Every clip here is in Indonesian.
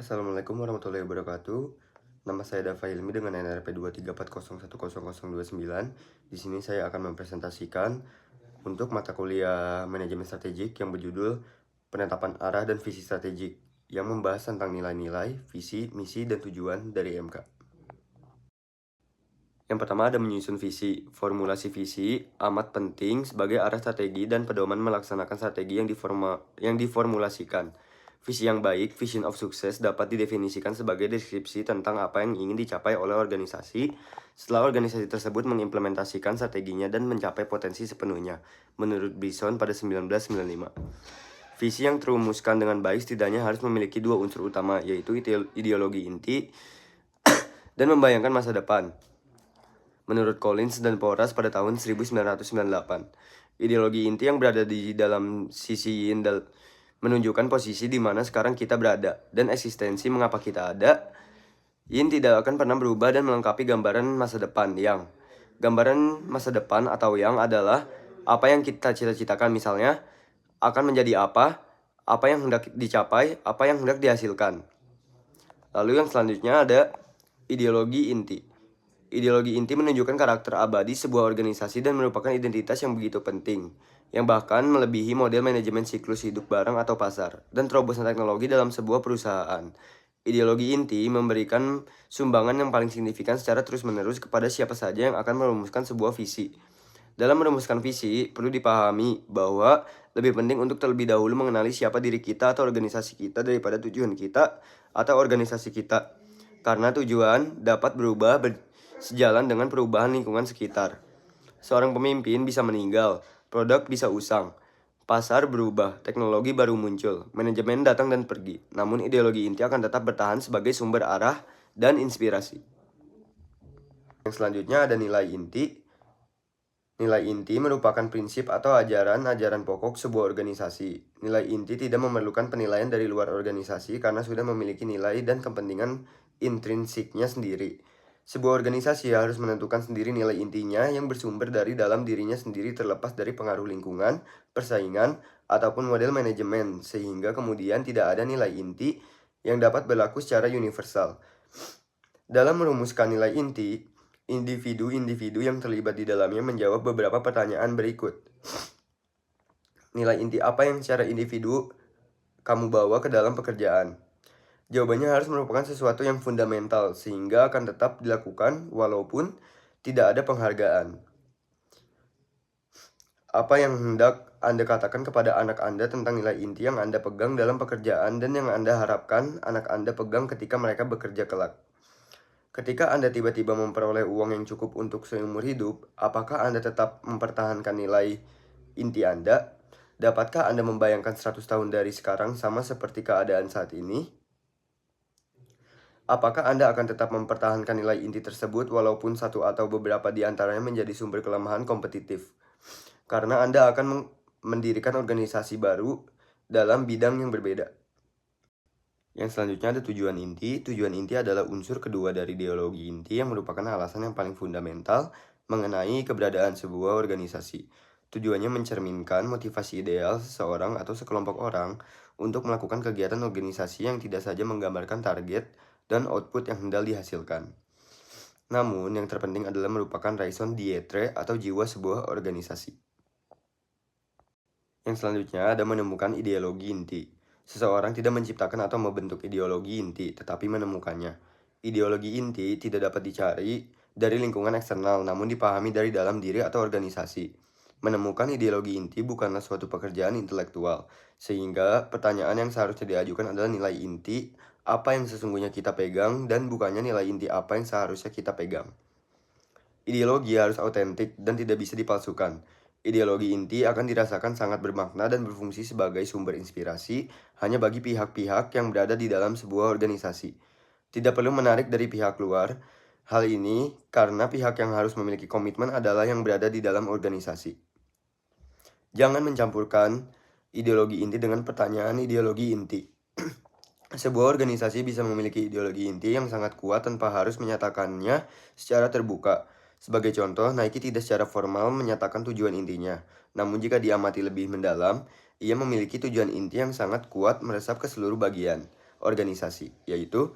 Assalamualaikum warahmatullahi wabarakatuh. Nama saya Dava Hilmi dengan NRP 234010029. Di sini saya akan mempresentasikan untuk mata kuliah manajemen strategik yang berjudul Penetapan Arah dan Visi Strategik yang membahas tentang nilai-nilai, visi, misi, dan tujuan dari MK. Yang pertama ada menyusun visi. Formulasi visi amat penting sebagai arah strategi dan pedoman melaksanakan strategi yang diformulasikan. Visi yang baik, vision of success, dapat didefinisikan sebagai deskripsi tentang apa yang ingin dicapai oleh organisasi setelah organisasi tersebut mengimplementasikan strateginya dan mencapai potensi sepenuhnya, menurut Bison pada 1995. Visi yang terumuskan dengan baik setidaknya harus memiliki dua unsur utama, yaitu ideologi inti dan membayangkan masa depan. Menurut Collins dan Porras pada tahun 1998, ideologi inti yang berada di dalam sisi yin menunjukkan posisi di mana sekarang kita berada dan eksistensi mengapa kita ada. Yin tidak akan pernah berubah dan melengkapi gambaran masa depan yang. Gambaran masa depan atau yang adalah apa yang kita cita-citakan, misalnya akan menjadi apa yang hendak dicapai, apa yang hendak dihasilkan. Lalu yang selanjutnya ada ideologi inti. Ideologi inti menunjukkan karakter abadi sebuah organisasi dan merupakan identitas yang begitu penting, yang bahkan melebihi model manajemen siklus hidup barang atau pasar, dan terobosan teknologi dalam sebuah perusahaan. Ideologi inti memberikan sumbangan yang paling signifikan secara terus-menerus kepada siapa saja yang akan merumuskan sebuah visi. Dalam merumuskan visi, perlu dipahami bahwa lebih penting untuk terlebih dahulu mengenali siapa diri kita atau organisasi kita daripada tujuan kita atau organisasi kita. Karena tujuan dapat berubah sejalan dengan perubahan lingkungan sekitar. Seorang pemimpin bisa meninggal, produk bisa usang, pasar berubah, teknologi baru muncul, manajemen datang dan pergi. Namun ideologi inti akan tetap bertahan sebagai sumber arah dan inspirasi. Yang selanjutnya ada nilai inti. Nilai inti merupakan prinsip atau ajaran-ajaran pokok sebuah organisasi. Nilai inti tidak memerlukan penilaian dari luar organisasi karena sudah memiliki nilai dan kepentingan intrinsiknya sendiri. Sebuah organisasi harus menentukan sendiri nilai intinya yang bersumber dari dalam dirinya sendiri terlepas dari pengaruh lingkungan, persaingan, ataupun model manajemen, sehingga kemudian tidak ada nilai inti yang dapat berlaku secara universal. Dalam merumuskan nilai inti, individu-individu yang terlibat di dalamnya menjawab beberapa pertanyaan berikut. Nilai inti apa yang secara individu kamu bawa ke dalam pekerjaan? Jawabannya harus merupakan sesuatu yang fundamental sehingga akan tetap dilakukan walaupun tidak ada penghargaan. Apa yang hendak Anda katakan kepada anak Anda tentang nilai inti yang Anda pegang dalam pekerjaan dan yang Anda harapkan anak Anda pegang ketika mereka bekerja kelak? Ketika Anda tiba-tiba memperoleh uang yang cukup untuk seumur hidup, apakah Anda tetap mempertahankan nilai inti Anda? Dapatkah Anda membayangkan 100 tahun dari sekarang sama seperti keadaan saat ini? Apakah Anda akan tetap mempertahankan nilai inti tersebut walaupun satu atau beberapa di antaranya menjadi sumber kelemahan kompetitif? Karena Anda akan mendirikan organisasi baru dalam bidang yang berbeda. Yang selanjutnya ada tujuan inti. Tujuan inti adalah unsur kedua dari ideologi inti yang merupakan alasan yang paling fundamental mengenai keberadaan sebuah organisasi. Tujuannya mencerminkan motivasi ideal seseorang atau sekelompok orang untuk melakukan kegiatan organisasi yang tidak saja menggambarkan target dan output yang hendak dihasilkan. Namun, yang terpenting adalah merupakan raison d'être atau jiwa sebuah organisasi. Yang selanjutnya ada menemukan ideologi inti. Seseorang tidak menciptakan atau membentuk ideologi inti, tetapi menemukannya. Ideologi inti tidak dapat dicari dari lingkungan eksternal, namun dipahami dari dalam diri atau organisasi. Menemukan ideologi inti bukanlah suatu pekerjaan intelektual, sehingga pertanyaan yang seharusnya diajukan adalah nilai inti apa yang sesungguhnya kita pegang dan bukannya nilai inti apa yang seharusnya kita pegang. Ideologi harus autentik dan tidak bisa dipalsukan. Ideologi inti akan dirasakan sangat bermakna dan berfungsi sebagai sumber inspirasi hanya bagi pihak-pihak yang berada di dalam sebuah organisasi. Tidak perlu menarik dari pihak luar. Hal ini karena pihak yang harus memiliki komitmen adalah yang berada di dalam organisasi. Jangan mencampurkan ideologi inti dengan pertanyaan ideologi inti. Sebuah organisasi bisa memiliki ideologi inti yang sangat kuat tanpa harus menyatakannya secara terbuka. Sebagai contoh, Nike tidak secara formal menyatakan tujuan intinya. Namun jika diamati lebih mendalam, ia memiliki tujuan inti yang sangat kuat meresap ke seluruh bagian. organisasi, yaitu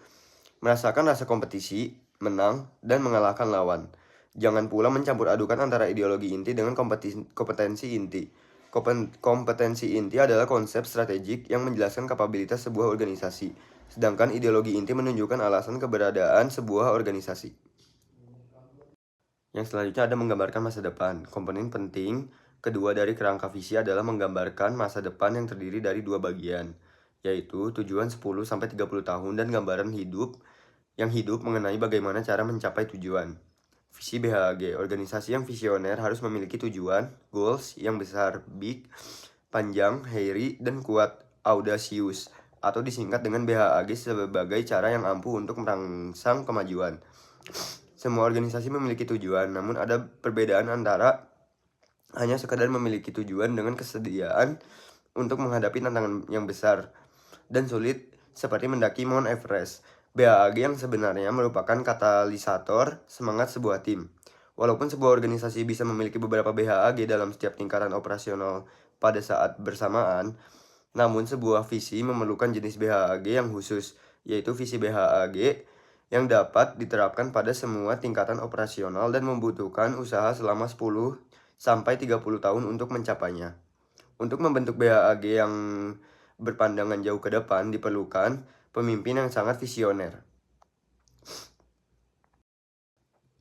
merasakan rasa kompetisi, menang, dan mengalahkan lawan. Jangan pula mencampur adukan antara ideologi inti dengan kompetensi inti. Kompetensi inti adalah konsep strategik yang menjelaskan kapabilitas sebuah organisasi, sedangkan ideologi inti menunjukkan alasan keberadaan sebuah organisasi. Yang selanjutnya ada menggambarkan masa depan. Komponen penting kedua dari kerangka visi adalah menggambarkan masa depan yang terdiri dari dua bagian, yaitu tujuan 10-30 tahun dan gambaran yang hidup mengenai bagaimana cara mencapai tujuan. Visi BHAG, organisasi yang visioner harus memiliki tujuan, goals yang besar, big, panjang, hairy, dan kuat, audacious, atau disingkat dengan BHAG sebagai cara yang ampuh untuk merangsang kemajuan. Semua organisasi memiliki tujuan, namun ada perbedaan antara hanya sekadar memiliki tujuan dengan kesediaan untuk menghadapi tantangan yang besar dan sulit seperti mendaki Mount Everest. BHAG yang sebenarnya merupakan katalisator semangat sebuah tim. Walaupun sebuah organisasi bisa memiliki beberapa BHAG dalam setiap tingkatan operasional pada saat bersamaan, namun sebuah visi memerlukan jenis BHAG yang khusus, yaitu visi BHAG yang dapat diterapkan pada semua tingkatan operasional dan membutuhkan usaha selama 10-30 tahun untuk mencapainya. Untuk membentuk BHAG yang berpandangan jauh ke depan diperlukan pemimpin yang sangat visioner.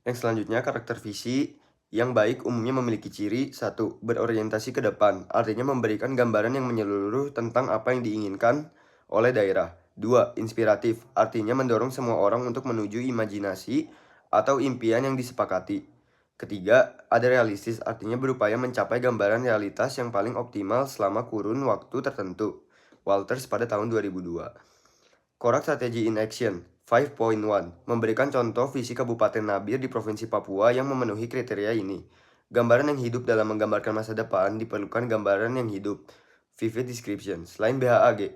Yang selanjutnya, karakter visi yang baik umumnya memiliki ciri 1. Berorientasi ke depan, artinya memberikan gambaran yang menyeluruh tentang apa yang diinginkan oleh daerah. 2. Inspiratif, artinya mendorong semua orang untuk menuju imajinasi atau impian yang disepakati. Ketiga, ada realistis, artinya berupaya mencapai gambaran realitas yang paling optimal selama kurun waktu tertentu. Walters pada tahun 2002. Korak Strategi in Action 5.1 memberikan contoh visi Kabupaten Nabir di Provinsi Papua yang memenuhi kriteria ini. Gambaran yang hidup dalam menggambarkan masa depan diperlukan gambaran yang hidup, vivid description. Selain BHAG,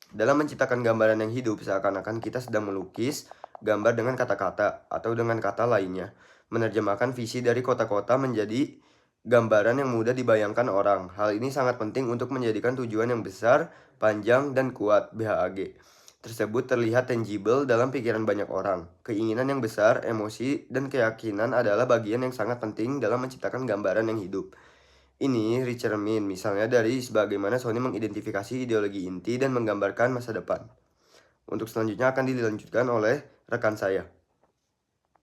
dalam menciptakan gambaran yang hidup, seakan-akan kita sedang melukis gambar dengan kata-kata atau dengan kata lainnya. Menerjemahkan visi dari kota-kota menjadi gambaran yang mudah dibayangkan orang. Hal ini sangat penting untuk menjadikan tujuan yang besar, panjang, dan kuat BHAG tersebut terlihat tangible dalam pikiran banyak orang. Keinginan yang besar, emosi, dan keyakinan adalah bagian yang sangat penting dalam menciptakan gambaran yang hidup. Ini Richard Min, misalnya dari sebagaimana Sony mengidentifikasi ideologi inti dan menggambarkan masa depan. Untuk selanjutnya akan dilanjutkan oleh rekan saya.